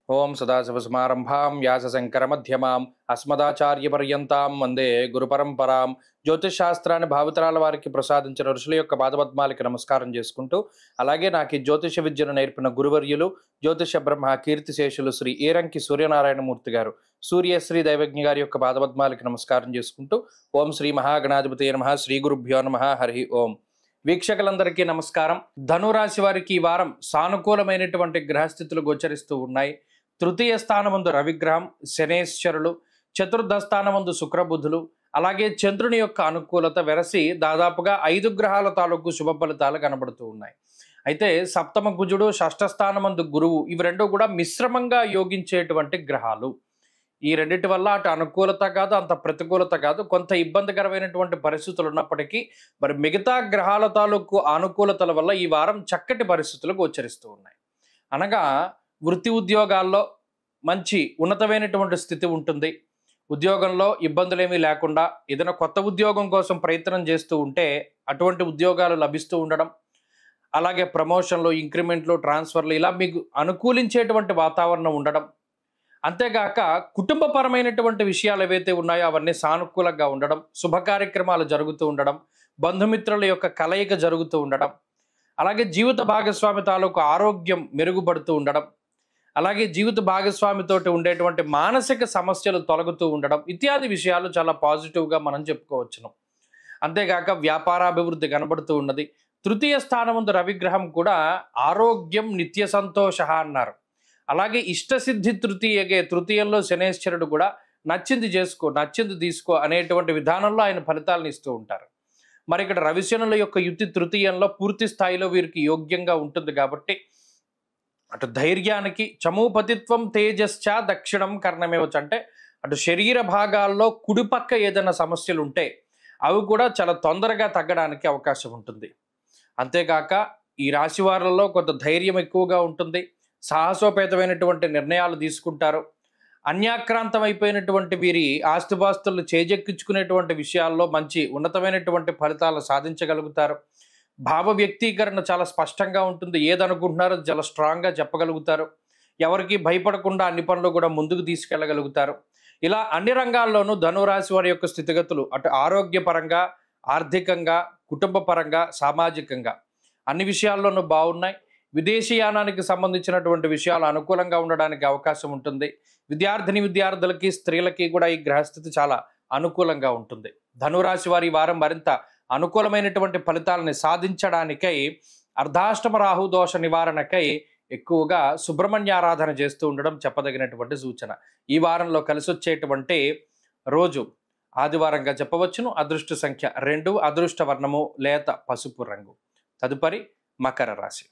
ఓం సదాశివసమారంభాం వ్యాసశంకరమధ్యమాం అస్మదాచార్యపర్యంతాం వందే గురుపరంపరాం. జ్యోతిషశాస్త్రాన్ని భావితరాల వారికి ప్రసాదించిన ఋషుల యొక్క పాదపద్మాలకి నమస్కారం చేసుకుంటూ, అలాగే నాకు ఈ జ్యోతిష విద్యను నేర్పిన గురువర్యులు జ్యోతిష బ్రహ్మ కీర్తిశేషులు శ్రీ ఈరంకి సూర్యనారాయణమూర్తి గారు, సూర్యశ్రీ దైవజ్ఞ గారి యొక్క పాదపద్మాలకి నమస్కారం చేసుకుంటూ, ఓం శ్రీ మహాగణాధిపతి నమః, శ్రీ గురుభ్యో నమః, హరి ఓం. వీక్షకులందరికీ నమస్కారం. ధనురాశి వారికి ఈ వారం సానుకూలమైనటువంటి గ్రహస్థితులు గోచరిస్తూ ఉన్నాయి. తృతీయ స్థానమందు రవిగ్రహం, శనేశ్వరులు, చతుర్థ స్థానమందు శుక్రబుధులు, అలాగే చంద్రుని యొక్క అనుకూలత వెరసి దాదాపుగా 5 గ్రహాల తాలూకు శుభ ఫలితాలు కనబడుతూ ఉన్నాయి. అయితే సప్తమ కుజుడు, షష్ఠ స్థానమందు గురువు, ఇవి రెండు కూడా మిశ్రమంగా యోగించేటువంటి గ్రహాలు. ఈ రెండింటి వల్ల అటు అనుకూలత కాదు, అంత ప్రతికూలత కాదు, కొంత ఇబ్బందికరమైనటువంటి పరిస్థితులు ఉన్నప్పటికీ మరి మిగతా గ్రహాల తాలూకు అనుకూలతల వల్ల ఈ వారం చక్కటి పరిస్థితులు గోచరిస్తూ ఉన్నాయి. అనగా వృత్తి ఉద్యోగాల్లో మంచి ఉన్నతమైనటువంటి స్థితి ఉంటుంది. ఉద్యోగంలో ఇబ్బందులేమీ లేకుండా ఏదైనా కొత్త ఉద్యోగం కోసం ప్రయత్నం చేస్తూ ఉంటే అటువంటి ఉద్యోగాలు లభిస్తూ ఉండడం, అలాగే ప్రమోషన్లు, ఇంక్రిమెంట్లు, ట్రాన్స్ఫర్లు ఇలా మీకు అనుకూలించేటువంటి వాతావరణం ఉండడం, అంతేగాక కుటుంబపరమైనటువంటి విషయాలు ఏవైతే ఉన్నాయో అవన్నీ సానుకూలంగా ఉండడం, శుభ కార్యక్రమాలు జరుగుతూ ఉండడం, బంధుమిత్రుల యొక్క కలయిక జరుగుతూ ఉండడం, అలాగే జీవిత భాగస్వామి తాలూకు ఆరోగ్యం మెరుగుపడుతూ ఉండడం, అలాగే జీవిత భాగస్వామితోటి ఉండేటువంటి మానసిక సమస్యలు తొలగుతూ ఉండడం ఇత్యాది విషయాలు చాలా పాజిటివ్గా మనం చెప్పుకోవచ్చును. అంతేగాక వ్యాపారాభివృద్ధి కనబడుతూ ఉన్నది. తృతీయ స్థానముందు రవిగ్రహం కూడా ఆరోగ్యం నిత్య సంతోష అన్నారు. అలాగే ఇష్టసిద్ధి తృతీయంలో శనేశ్వరుడు కూడా నచ్చింది చేసుకో, నచ్చింది తీసుకో అనేటువంటి విధానంలో ఆయన ఫలితాలను ఇస్తూ ఉంటారు. మరి ఇక్కడ రవిశనుల యొక్క యుతి తృతీయంలో పూర్తి స్థాయిలో వీరికి యోగ్యంగా ఉంటుంది కాబట్టి అటు ధైర్యానికి చమూపతిత్వం తేజశ్చ దక్షిణం కర్ణమేవచ్చు, అంటే అటు శరీర భాగాల్లో కుడిపక్క ఏదైనా సమస్యలు ఉంటే అవి కూడా చాలా తొందరగా తగ్గడానికి అవకాశం ఉంటుంది. అంతేకాక ఈ రాశి వారిలో కొంత ధైర్యం ఎక్కువగా ఉంటుంది. సాహసోపేతమైనటువంటి నిర్ణయాలు తీసుకుంటారు. అన్యాక్రాంతం అయిపోయినటువంటి వీరి ఆస్తిపాస్తులను చేజెక్కించుకునేటువంటి విషయాల్లో మంచి ఉన్నతమైనటువంటి ఫలితాలు సాధించగలుగుతారు. భావ వ్యక్తీకరణ చాలా స్పష్టంగా ఉంటుంది. ఏదనుకుంటున్నారో చాలా స్ట్రాంగ్గా చెప్పగలుగుతారు. ఎవరికి భయపడకుండా అన్ని పనులు కూడా ముందుకు తీసుకెళ్ళగలుగుతారు. ఇలా అన్ని రంగాల్లోనూ ధనురాశి వారి యొక్క స్థితిగతులు అటు ఆరోగ్యపరంగా, ఆర్థికంగా, కుటుంబ పరంగా, సామాజికంగా అన్ని విషయాల్లోనూ బాగున్నాయి. విదేశీయానానికి సంబంధించినటువంటి విషయాలు అనుకూలంగా ఉండడానికి అవకాశం ఉంటుంది. విద్యార్థులకి, స్త్రీలకి కూడా ఈ గ్రహస్థితి చాలా అనుకూలంగా ఉంటుంది. ధనురాశి వారి వారం మరింత అనుకూలమైనటువంటి ఫలితాలని సాధించడానికై అర్ధాష్టమ రాహు దోష నివారణకై ఎక్కువగా సుబ్రహ్మణ్యారాధన చేస్తూ ఉండడం చెప్పదగినటువంటి సూచన. ఈ వారంలో కలిసి వచ్చేటువంటి రోజు ఆదివారంగా చెప్పవచ్చును. అదృష్ట సంఖ్య 2, అదృష్ట వర్ణము లేత పసుపు రంగు. తదుపరి మకర రాశి.